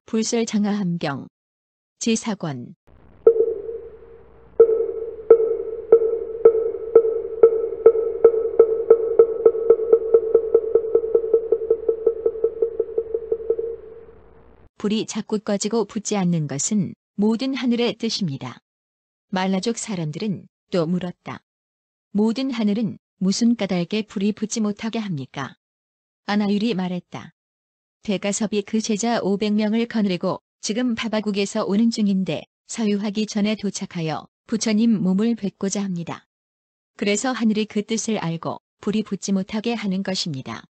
불설장하함경 제4권 불이 자꾸 꺼지고 붙지 않는 것은 모든 하늘의 뜻입니다. 말라족 사람들은 또 물었다. 모든 하늘은 무슨 까닭에 불이 붙지 못하게 합니까? 아나율이 말했다. 대가섭이 그 제자 500명을 거느리고 지금 파바국에서 오는 중인데 사유하기 전에 도착하여 부처님 몸을 뵙고자 합니다. 그래서 하늘이 그 뜻을 알고 불이 붙지 못하게 하는 것입니다.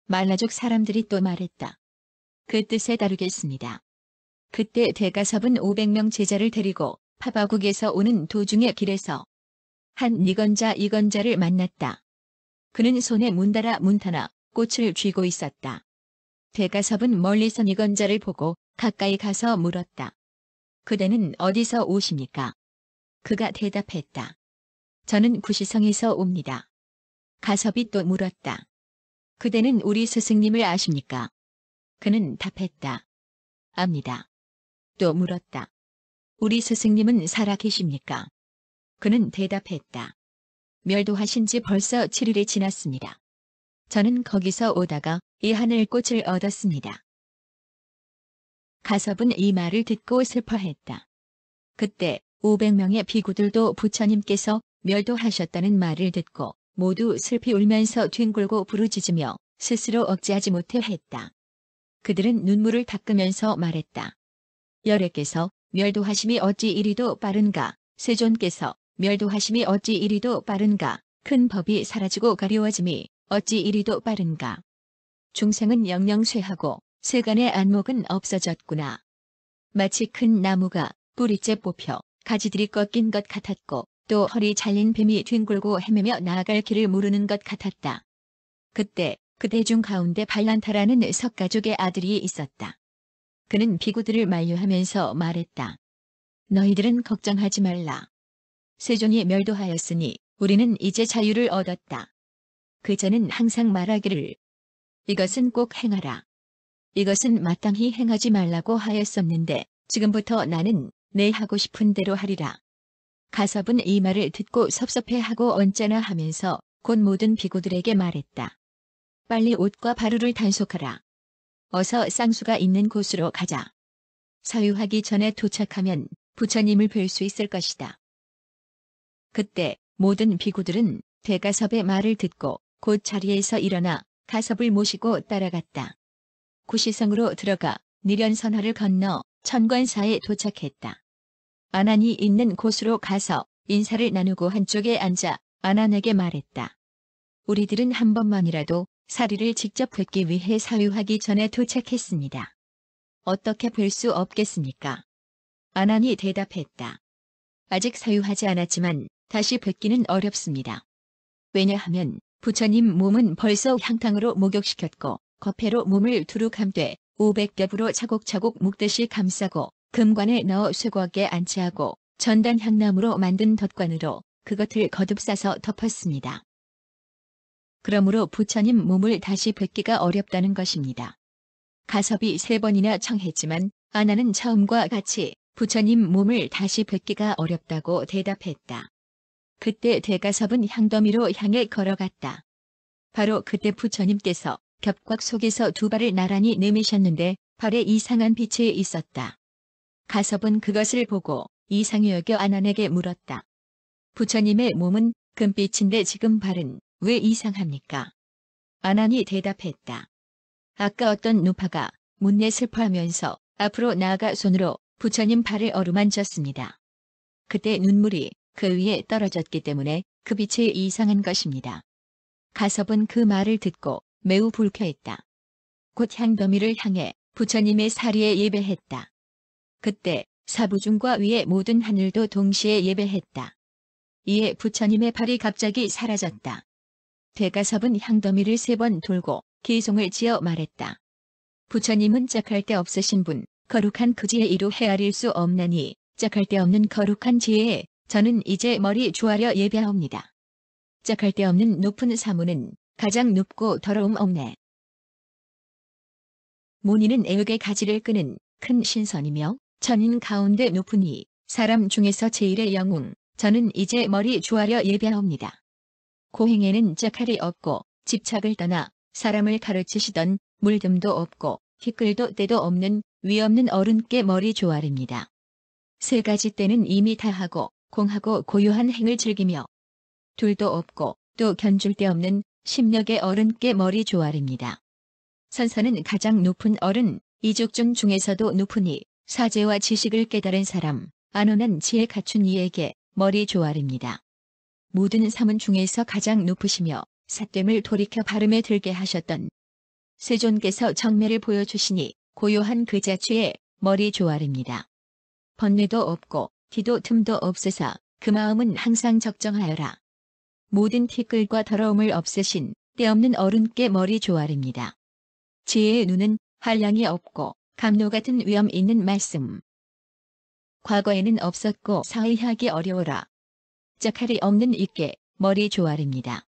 말라족 사람들이 또 말했다. 그 뜻에 따르겠습니다. 그때 대가섭은 500명 제자를 데리고 파바국에서 오는 도중의 길에서 한 이건자를 만났다. 그는 손에 문다나 꽃을 쥐고 있었다. 대가섭은 멀리서 이건자를 보고 가까이 가서 물었다. 그대는 어디서 오십니까? 그가 대답했다. 저는 구시성에서 옵니다. 가섭이 또 물었다. 그대는 우리 스승님을 아십니까? 그는 답했다. 압니다. 또 물었다. 우리 스승님은 살아 계십니까? 그는 대답했다. 멸도하신 지 벌써 7일이 지났습니다. 저는 거기서 오다가 이 하늘꽃을 얻었습니다. 가섭은 이 말을 듣고 슬퍼했다. 그때 500명의 비구들도 부처님께서 멸도하셨다는 말을 듣고 모두 슬피 울면서 뒹굴고 부르짖으며 스스로 억제하지 못해 했다. 그들은 눈물을 닦으면서 말했다. 열애께서 멸도하심이 어찌 이리도 빠른가? 세존께서 멸도하심이 어찌 이리도 빠른가? 큰 법이 사라지고 가려워짐이 어찌 이리도 빠른가? 중생은 영영 쇠하고 세간의 안목은 없어졌구나. 마치 큰 나무가 뿌리째 뽑혀 가지들이 꺾인 것 같았고 또 허리 잘린 뱀이 뒹굴고 헤매며 나아갈 길을 모르는 것 같았다. 그때 그 대중 가운데 발란타라는 석가족의 아들이 있었다. 그는 비구들을 만류하면서 말했다. 너희들은 걱정하지 말라. 세존이 멸도하였으니 우리는 이제 자유를 얻었다. 그자는 항상 말하기를 이것은 꼭 행하라. 이것은 마땅히 행하지 말라고 하였었는데 지금부터 나는 내 하고 싶은 대로 하리라. 가섭은 이 말을 듣고 섭섭해하고 언짢아 하면서 곧 모든 비구들에게 말했다. 빨리 옷과 바루를 단속하라. 어서 쌍수가 있는 곳으로 가자. 사유하기 전에 도착하면 부처님을 뵐 수 있을 것이다. 그때 모든 비구들은 대가섭의 말을 듣고 곧 자리에서 일어나 가섭을 모시고 따라갔다. 구시성으로 들어가 니련선화를 건너 천관사에 도착했다. 아난이 있는 곳으로 가서 인사를 나누고 한쪽에 앉아 아난에게 말했다. 우리들은 한 번만이라도 사리를 직접 뵙기 위해 사유하기 전에 도착했습니다. 어떻게 뵐 수 없겠습니까? 아난이 대답했다. 아직 사유하지 않았지만 다시 뵙기는 어렵습니다. 왜냐하면 부처님 몸은 벌써 향탕으로 목욕시켰고 거패로 몸을 두루 감되 500겹으로 차곡차곡 묶듯이 감싸고 금관에 넣어 쇠곽에 안치하고 전단 향나무로 만든 덧관으로 그것을 거듭 싸서 덮었습니다. 그러므로 부처님 몸을 다시 뵙기가 어렵다는 것입니다. 가섭이 3번이나 청했지만 아나는 처음과 같이 부처님 몸을 다시 뵙기가 어렵다고 대답했다. 그때 대가섭은 향더미로 향해 걸어갔다. 바로 그때 부처님께서 겹곽 속에서 2발을 나란히 내미셨는데 발에 이상한 빛이 있었다. 가섭은 그것을 보고 이상히 여겨 아난에게 물었다. 부처님의 몸은 금빛인데 지금 발은 왜 이상합니까? 아난이 대답했다. 아까 어떤 누파가 문내 슬퍼하면서 앞으로 나아가 손으로 부처님 발을 어루만졌습니다. 그때 눈물이 그 위에 떨어졌기 때문에 그 빛이 이상한 것입니다. 가섭은 그 말을 듣고 매우 불쾌했다. 곧 향더미를 향해 부처님의 사리에 예배했다. 그때 사부중과 위의 모든 하늘도 동시에 예배했다. 이에 부처님의 발이 갑자기 사라졌다. 대가섭은 향더미를 3번 돌고 기송을 지어 말했다. 부처님은 짝할 데 없으신 분, 거룩한 그 지혜 이루 헤아릴 수 없나니 짝할 데 없는 거룩한 지혜에 저는 이제 머리 조아려 예배하옵니다. 짝할 데 없는 높은 사무는 가장 높고 더러움 없네. 모니는 애역의 가지를 끄는 큰 신선이며 천인 가운데 높으니 사람 중에서 제일의 영웅 저는 이제 머리 조아려 예배하옵니다. 고행에는 짝할이 없고 집착을 떠나 사람을 가르치시던 물듬도 없고 티끌도 때도 없는 위 없는 어른께 머리 조아립니다. 세 가지 때는 이미 다하고 공하고 고요한 행을 즐기며 둘도 없고 또 견줄 데 없는 심력의 어른께 머리 조아립니다. 선선은 가장 높은 어른, 이족중 중에서도 높으니 사제와 지식을 깨달은 사람, 안온한 지혜 갖춘 이에게 머리 조아립니다. 모든 사문 중에서 가장 높으시며 삿됨을 돌이켜 발음에 들게 하셨던 세존께서 정매를 보여주시니 고요한 그 자취에 머리 조아립니다. 번뇌도 없고 티도 틈도 없으사 그 마음은 항상 적정하여라. 모든 티끌과 더러움을 없애신 때없는 어른께 머리 조아립니다. 지혜의 눈은 한량이 없고 감로 같은 위엄 있는 말씀. 과거에는 없었고 사의하기 어려워라. 짝할이 없는 이께 머리 조아립니다.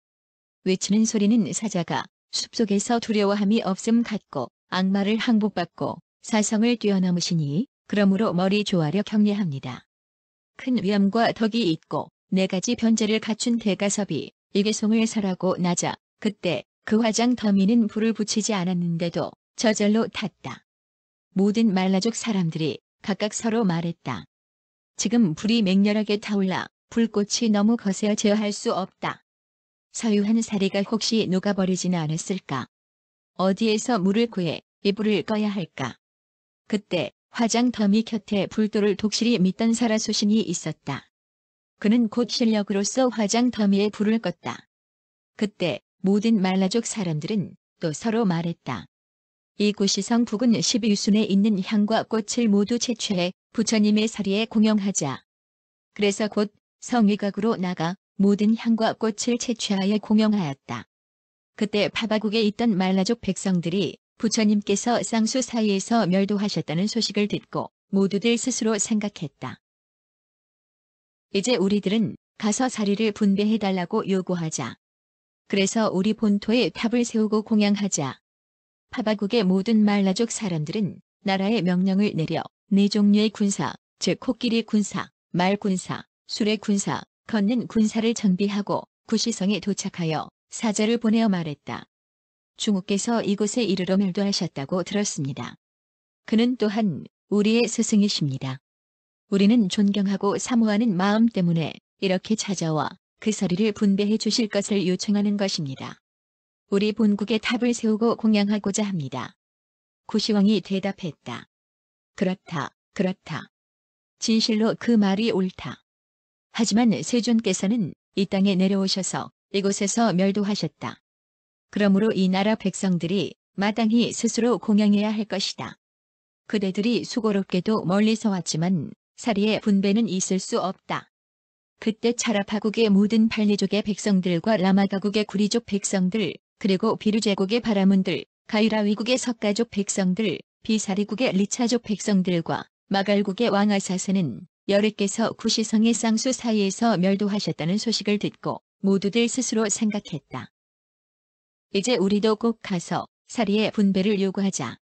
외치는 소리는 사자가 숲속에서 두려워함이 없음 같고 악마를 항복받고 사성을 뛰어넘으시니 그러므로 머리 조아려 경례합니다. 큰 위엄과 덕이 있고 네 가지 변제를 갖춘 대가섭이 이계송을 설하고 나자 그때 그 화장 더미는 불을 붙이지 않았는데도 저절로 탔다. 모든 말라족 사람들이 각각 서로 말했다. 지금 불이 맹렬하게 타올라 불꽃이 너무 거세어 제어할 수 없다. 서유한 사리가 혹시 녹아버리지는 않았을까? 어디에서 물을 구해 이 불을 꺼야 할까? 그때 화장 더미 곁에 불도를 독실히 믿던 사라소신이 있었다. 그는 곧 실력으로서 화장 더미에 불을 껐다. 그때 모든 말라족 사람들은 또 서로 말했다. 이 구시성 북은 12유순에 있는 향과 꽃을 모두 채취해 부처님의 사리에 공영하자. 그래서 곧 성위각으로 나가 모든 향과 꽃을 채취하여 공영하였다. 그때 파바국에 있던 말라족 백성들이 부처님께서 쌍수 사이에서 멸도하셨다는 소식을 듣고 모두들 스스로 생각했다. 이제 우리들은 가서 사리를 분배해달라고 요구하자. 그래서 우리 본토에 탑을 세우고 공양하자. 파바국의 모든 말라족 사람들은 나라의 명령을 내려 네 종류의 군사, 즉 코끼리 군사, 말 군사, 수레 군사, 걷는 군사를 정비하고 구시성에 도착하여 사자를 보내어 말했다. 중국께서 이곳에 이르러 멸도하셨다고 들었습니다. 그는 또한 우리의 스승이십니다. 우리는 존경하고 사모하는 마음 때문에 이렇게 찾아와 그 서리를 분배해 주실 것을 요청하는 것입니다. 우리 본국에 탑을 세우고 공양하고자 합니다. 구시왕이 대답했다. 그렇다, 그렇다. 진실로 그 말이 옳다. 하지만 세존께서는 이 땅에 내려오셔서 이곳에서 멸도하셨다. 그러므로 이 나라 백성들이 마땅히 스스로 공양해야 할 것이다. 그대들이 수고롭게도 멀리서 왔지만 사리의 분배는 있을 수 없다. 그때 차라파국의 모든 발리족의 백성들과 라마가국의 구리족 백성들, 그리고 비루제국의 바라문들, 가이라위국의 석가족 백성들, 비사리국의 리차족 백성들과 마갈국의 왕아사스는 여르께서 구시성의 쌍수 사이에서 멸도하셨다는 소식을 듣고 모두들 스스로 생각했다. 이제 우리도 꼭 가서 사리의 분배를 요구하자.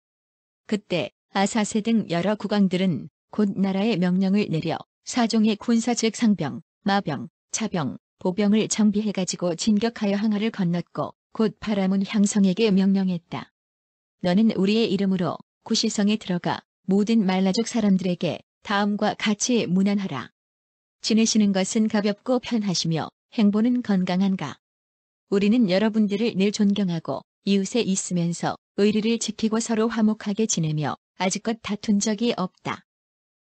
그때 아사세 등 여러 국왕들은 곧 나라의 명령을 내려 사종의 군사 즉 상병, 마병, 차병, 보병을 정비해가지고 진격하여 항하를 건넜고 곧 바라문 향성에게 명령했다. 너는 우리의 이름으로 구시성에 들어가 모든 말라족 사람들에게 다음과 같이 문안하라. 지내시는 것은 가볍고 편하시며 행보는 건강한가? 우리는 여러분들을 늘 존경하고 이웃에 있으면서 의리를 지키고 서로 화목하게 지내며 아직껏 다툰 적이 없다.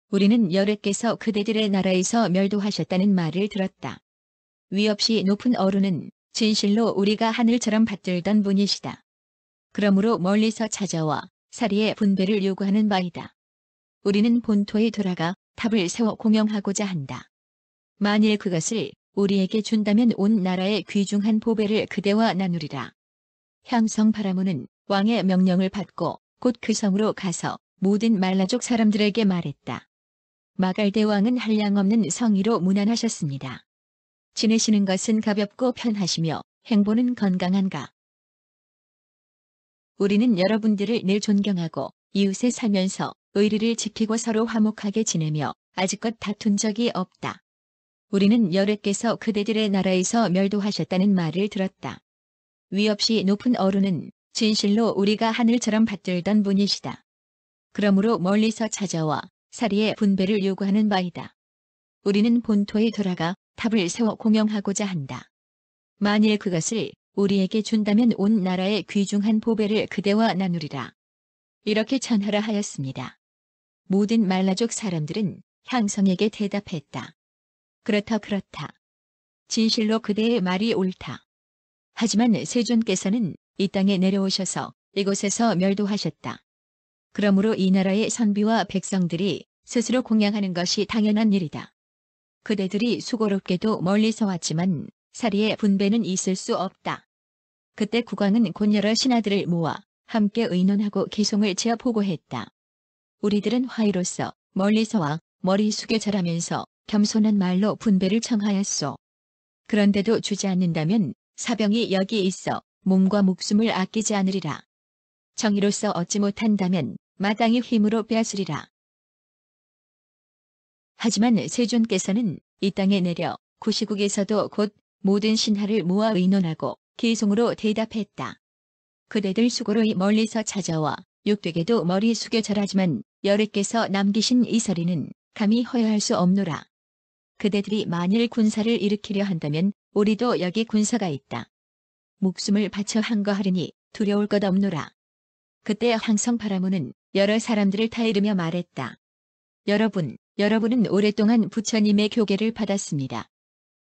우리는 여르께서 그대들의 나라에서 멸도하셨다는 말을 들었다. 위없이 높은 어른은 진실로 우리가 하늘처럼 받들던 분이시다. 그러므로 멀리서 찾아와 사리의 분배를 요구하는 바이다. 우리는 본토에 돌아가 탑을 세워 공영하고자 한다. 만일 그것을 우리에게 준다면 온 나라의 귀중한 보배를 그대와 나누리라. 향성 바라문은 왕의 명령을 받고 곧 그 성으로 가서 모든 말라족 사람들에게 말했다. 마갈대왕은 한량없는 성의로 문안하셨습니다. 지내시는 것은 가볍고 편하시며 행보는 건강한가? 우리는 여러분들을 늘 존경하고 이웃에 살면서 의리를 지키고 서로 화목하게 지내며 아직껏 다툰 적이 없다. 우리는 여래께서 그대들의 나라에서 멸도하셨다는 말을 들었다. 위없이 높은 어른은 진실로 우리가 하늘처럼 받들던 분이시다. 그러므로 멀리서 찾아와 사리의 분배를 요구하는 바이다. 우리는 본토에 돌아가 탑을 세워 공영하고자 한다. 만일 그것을 우리에게 준다면 온 나라의 귀중한 보배를 그대와 나누리라. 이렇게 전하라 하였습니다. 모든 말라족 사람들은 향성에게 대답했다. 그렇다 그렇다. 진실로 그대의 말이 옳다. 하지만 세존께서는 이 땅에 내려오셔서 이곳에서 멸도하셨다. 그러므로 이 나라의 선비와 백성들이 스스로 공양하는 것이 당연한 일이다. 그대들이 수고롭게도 멀리서 왔지만 사리의 분배는 있을 수 없다. 그때 국왕은 곧 여러 신하들을 모아 함께 의논하고 기송을 지어 보고했다. 우리들은 화의로서 멀리서 와 머리 숙여 절하면서 겸손한 말로 분배를 청하였소. 그런데도 주지 않는다면 사병이 여기 있어 몸과 목숨을 아끼지 않으리라. 정의로서 얻지 못한다면 마땅히 힘으로 빼앗으리라. 하지만 세존께서는 이 땅에 내려 구시국에서도 곧 모든 신하를 모아 의논하고 기송으로 대답했다. 그대들 수고로 멀리서 찾아와 욕되게도 머리 숙여 절하지만 여래께서 남기신 이 서리는 감히 허여할 수 없노라. 그대들이 만일 군사를 일으키려 한다면 우리도 여기 군사가 있다. 목숨을 바쳐 항거하리니 두려울 것 없노라. 그때 항성 바라문은 여러 사람들을 타이르며 말했다. 여러분은 오랫동안 부처님의 교계를 받았습니다.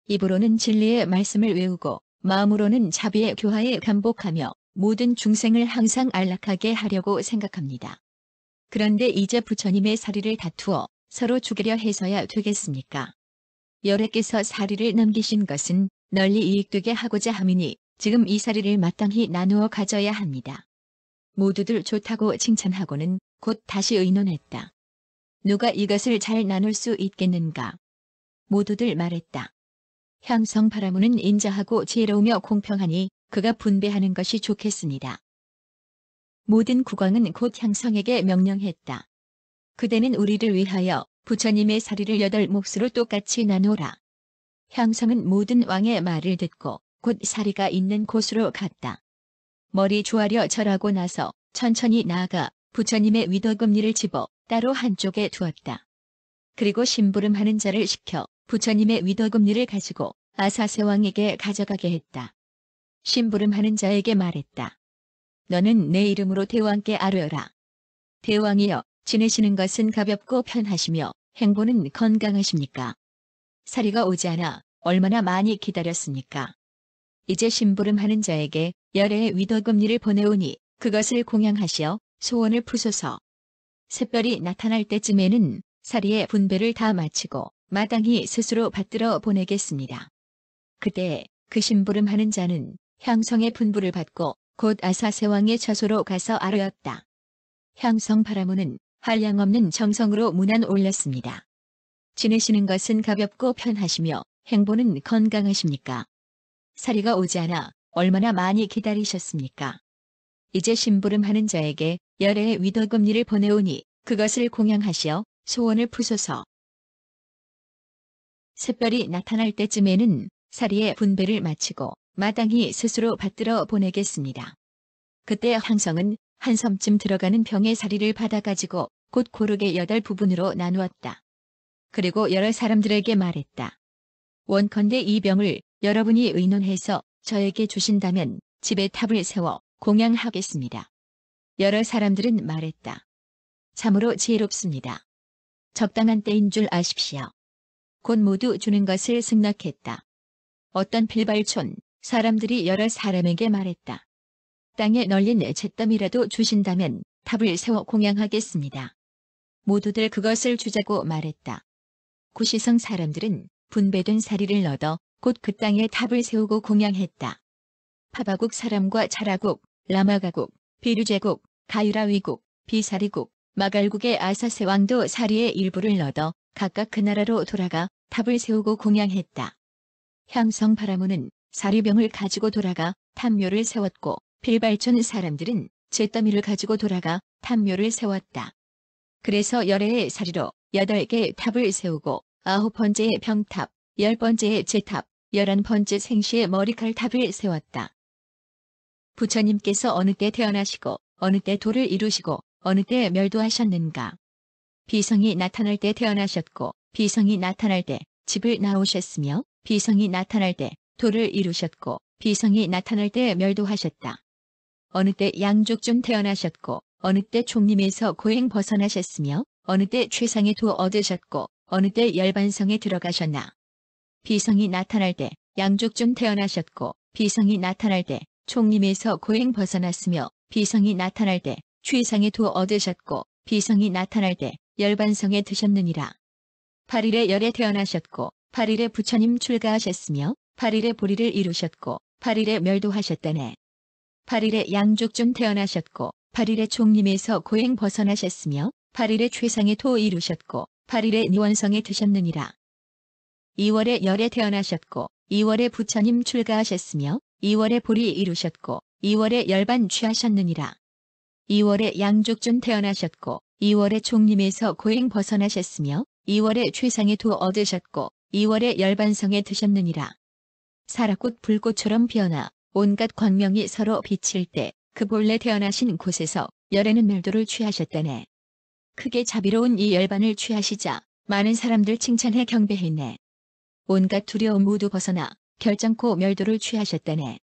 입으로는 진리의 말씀을 외우고 마음으로는 자비의 교화에 감복하며 모든 중생을 항상 안락하게 하려고 생각합니다. 그런데 이제 부처님의 사리를 다투어 서로 죽이려 해서야 되겠습니까? 여래께서 사리를 넘기신 것은 널리 이익되게 하고자 함이니 지금 이 사리를 마땅히 나누어 가져야 합니다. 모두들 좋다고 칭찬하고는 곧 다시 의논했다. 누가 이것을 잘 나눌 수 있겠는가? 모두들 말했다. 향성 바라문은 인자하고 지혜로우며 공평하니 그가 분배하는 것이 좋겠습니다. 모든 국왕은 곧 향성에게 명령했다. 그대는 우리를 위하여 부처님의 사리를 8몫으로 똑같이 나누라. 향성은 모든 왕의 말을 듣고 곧 사리가 있는 곳으로 갔다. 머리 조아려 절하고 나서 천천히 나아가 부처님의 위도금리를 집어 따로 한쪽에 두었다. 그리고 심부름하는 자를 시켜 부처님의 위도금리를 가지고 아사세 왕에게 가져가게 했다. 심부름하는 자에게 말했다. 너는 내 이름으로 대왕께 아뢰어라. 대왕이여, 지내시는 것은 가볍고 편하시며 행보는 건강하십니까? 사리가 오지 않아 얼마나 많이 기다렸습니까? 이제 심부름하는 자에게 열의 위도금리를 보내오니 그것을 공양하시어 소원을 푸소서. 샛별이 나타날 때쯤에는 사리의 분배를 다 마치고 마땅히 스스로 받들어 보내겠습니다. 그때 그 심부름하는 자는 향성의 분부를 받고 곧 아사세 왕의 처소로 가서 아뢰었다. 향성 바라문은 한량없는 정성으로 문안 올렸습니다. 지내시는 것은 가볍고 편하시며 행보는 건강하십니까? 사리가 오지 않아 얼마나 많이 기다리셨습니까? 이제 심부름하는 자에게 열의 위도금리를 보내오니 그것을 공양하시어 소원을 푸소서. 샛별이 나타날 때쯤에는 사리의 분배를 마치고 마땅히 스스로 받들어 보내겠습니다. 그때 향성은 한 섬쯤 들어가는 병의 사리를 받아가지고 곧 고르게 8부분으로 나누었다. 그리고 여러 사람들에게 말했다. 원컨대 이 병을 여러분이 의논해서 저에게 주신다면 집에 탑을 세워 공양하겠습니다. 여러 사람들은 말했다. 참으로 지혜롭습니다. 적당한 때인 줄 아십시오. 곧 모두 주는 것을 승낙했다. 어떤 필발촌 사람들이 여러 사람에게 말했다. 땅에 널린 잿더미라도 주신다면 탑을 세워 공양하겠습니다. 모두들 그것을 주자고 말했다. 구시성 사람들은 분배된 사리를 얻어 곧 그 땅에 탑을 세우고 공양했다. 파바국 사람과 차라국, 라마가국, 비류제국, 가유라위국, 비사리국, 마갈국의 아사세 왕도 사리의 일부를 얻어 각각 그 나라로 돌아가 탑을 세우고 공양했다. 향성 바라문은 사리병을 가지고 돌아가 탑묘를 세웠고 빌발촌 사람들은 잿더미를 가지고 돌아가 탑묘를 세웠다. 그래서 열애의 사리로 8개 탑을 세우고 9번째의 병탑, 10번째의 제탑, 11번째 생시의 머리칼 탑을 세웠다. 부처님께서 어느 때 태어나시고 어느 때 도를 이루시고 어느 때 멸도하셨는가. 비성이 나타날 때 태어나셨고 비성이 나타날 때 집을 나오셨으며 비성이 나타날 때 도를 이루셨고 비성이 나타날 때 멸도하셨다. 어느 때 양족 중 태어나셨고 어느 때 총림에서 고행 벗어나셨으며 어느 때 최상의 도 얻으셨고 어느 때 열반성에 들어가셨나. 비성이 나타날 때 양족 중 태어나셨고 비성이 나타날 때 총림에서 고행 벗어났으며 비성이 나타날 때 최상의 도 얻으셨고 비성이 나타날 때 열반성에 드셨느니라. 8일에 열에 태어나셨고 8일에 부처님 출가하셨으며 8일에 보리를 이루셨고 8일에 멸도하셨다네. 8일에 양족 중 태어나셨고 8일에 총림에서 고행 벗어나셨으며 8일에 최상의 도 이루셨고 8일에 니원성에 드셨느니라. 2월에 열에 태어나셨고 2월에 부처님 출가하셨으며 2월에 보리 이루셨고 2월에 열반 취하셨느니라. 2월에 양족 중 태어나셨고 2월에 총림에서 고행 벗어나셨으며 2월에 최상의 도 얻으셨고 2월에 열반성에 드셨느니라. 사라꽃 불꽃처럼 피어나 온갖 광명이 서로 비칠 때 그 본래 태어나신 곳에서 열에는 멸도를 취하셨다네. 크게 자비로운 이 열반을 취하시자 많은 사람들 칭찬해 경배했네. 온갖 두려움 모두 벗어나 결정코 멸도를 취하셨다네.